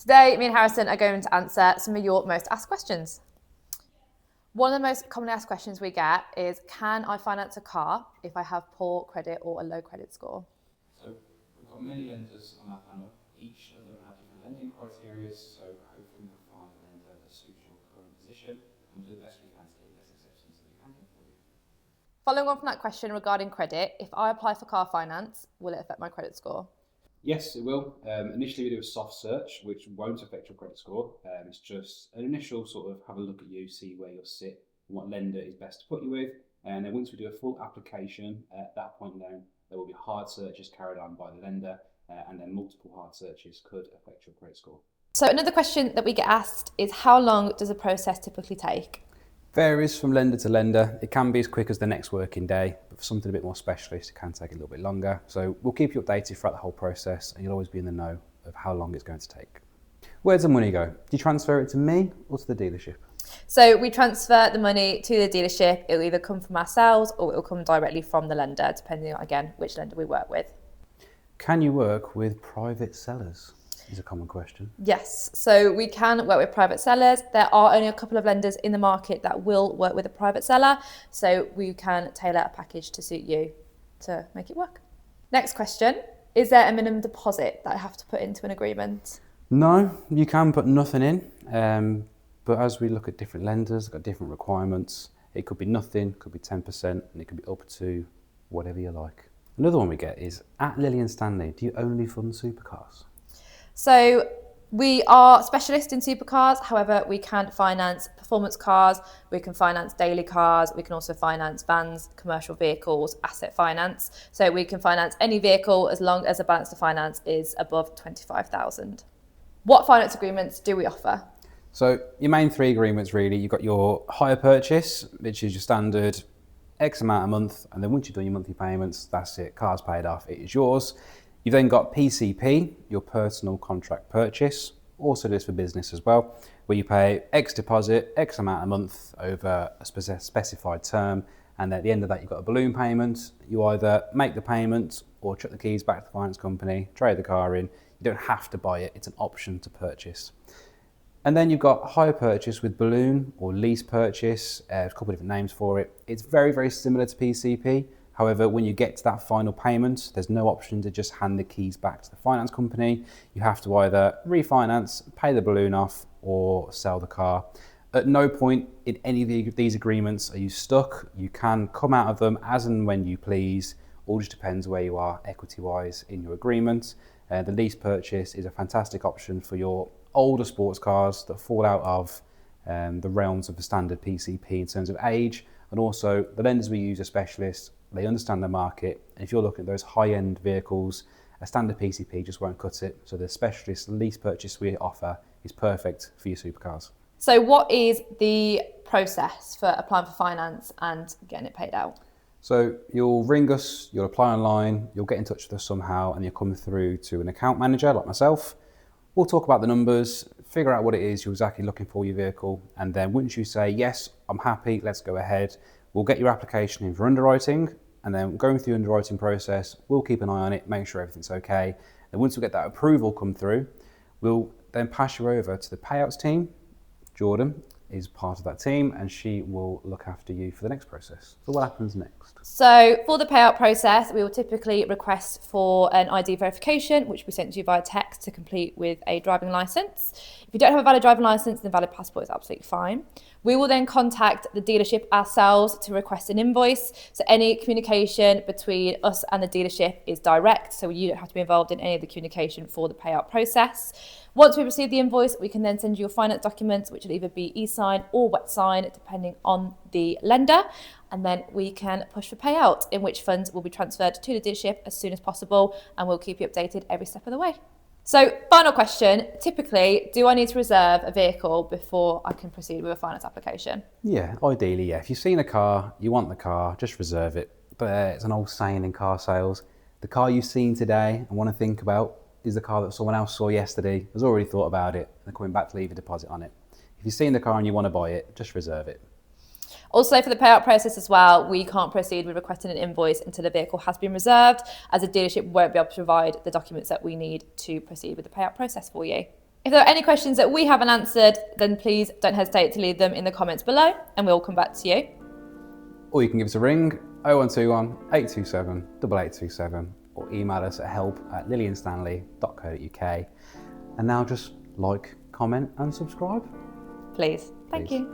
Today, me and Harrison are going to answer some of your most asked questions. One of the most commonly asked questions we get is, can I finance a car if I have poor credit or a low credit score? So we've got many lenders on our panel. Each of them have different lending criteria, so hopefully we can find a lender that suits your current position and we'll do the best we can to get the best acceptance that we can get for you. Following on from that question regarding credit, if I apply for car finance, will it affect my credit score? Yes, it will. Initially we do a soft search, which won't affect your credit score. It's just an initial sort of have a look at you, see where you'll sit, and what lender is best to put you with. And then once we do a full application, at that point then there will be hard searches carried on by the lender, and then multiple hard searches could affect your credit score. So another question that we get asked is, how long does the process typically take? Varies from lender to lender. It can be as quick as the next working day, but for something a bit more specialist, it can take a little bit longer. So we'll keep you updated throughout the whole process and you'll always be in the know of how long it's going to take. Where does the money go? Do you transfer it to me or to the dealership? So we transfer the money to the dealership. It'll either come from ourselves or it'll come directly from the lender, depending on, again, which lender we work with. Can you work with private sellers? Is a common question. Yes, so we can work with private sellers. There are only a couple of lenders in the market that will work with a private seller, so we can tailor a package to suit you to make it work. Next question, is there a minimum deposit that I have to put into an agreement? No, you can put nothing in, but as we look at different lenders, they've got different requirements. It could be nothing, could be 10%, and it could be up to whatever you like. Another one we get is, at Lillian Stanley, do you only fund supercars? So we are specialists in supercars. However, we can finance performance cars, we can finance daily cars, we can also finance vans, commercial vehicles, asset finance. So we can finance any vehicle as long as the balance to finance is above 25,000. What finance agreements do we offer? So your main three agreements really, you've got your hire purchase, which is your standard X amount a month, and then once you've done your monthly payments, that's it, car's paid off, it is yours. You've then got PCP, your personal contract purchase, also this for business as well, where you pay X deposit, X amount a month over a specified term, and at the end of that you've got a balloon payment. You either make the payment or chuck the keys back to the finance company, trade the car in. You don't have to buy it, it's an option to purchase. And then you've got hire purchase with balloon or lease purchase, a couple of different names for it. It's very, very similar to PCP. However, when you get to that final payment, there's no option to just hand the keys back to the finance company. You have to either refinance, pay the balloon off, or sell the car. At no point in any of these agreements are you stuck. You can come out of them as and when you please. All just depends where you are equity-wise in your agreement. The lease purchase is a fantastic option for your older sports cars that fall out of the realms of the standard PCP in terms of age. And also the lenders we use are specialists. They understand the market, and if you're looking at those high-end vehicles, a standard PCP just won't cut it. So the specialist lease purchase we offer is perfect for your supercars. So what is the process for applying for finance and getting it paid out? So you'll ring us, you'll apply online, you'll get in touch with us somehow, and you'll come through to an account manager like myself. We'll talk about the numbers, figure out what it is you're exactly looking for your vehicle, and then once you say, yes, I'm happy, let's go ahead, we'll get your application in for underwriting, and then going through the underwriting process, we'll keep an eye on it, make sure everything's okay. And once we get that approval come through, we'll then pass you over to the payouts team. Jordan is part of that team, and she will look after you for the next process. So what happens next? So for the payout process, we will typically request for an ID verification, which we send to you via text to complete with a driving licence. If you don't have a valid driving licence, then valid passport is absolutely fine. We will then contact the dealership ourselves to request an invoice. So any communication between us and the dealership is direct, so you don't have to be involved in any of the communication for the payout process. Once we receive the invoice, we can then send you your finance documents, which will either be e-sign or wet sign, depending on the lender. And then we can push for payout, in which funds will be transferred to the dealership as soon as possible, and we'll keep you updated every step of the way. So final question, typically, do I need to reserve a vehicle before I can proceed with a finance application? Yeah, ideally, yeah. If you've seen a car, you want the car, just reserve it. But it's an old saying in car sales, the car you've seen today and want to think about is the car that someone else saw yesterday, has already thought about it, and they're coming back to leave a deposit on it. If you've seen the car and you want to buy it, just reserve it. Also, for the payout process as well, we can't proceed with requesting an invoice until the vehicle has been reserved, as a dealership won't be able to provide the documents that we need to proceed with the payout process for you. If there are any questions that we haven't answered, then please don't hesitate to leave them in the comments below and we'll come back to you. Or you can give us a ring, 0121 827 8827, or email us at help@lillianstanley.co.uk. And now just like, comment and subscribe. Please. Thank you.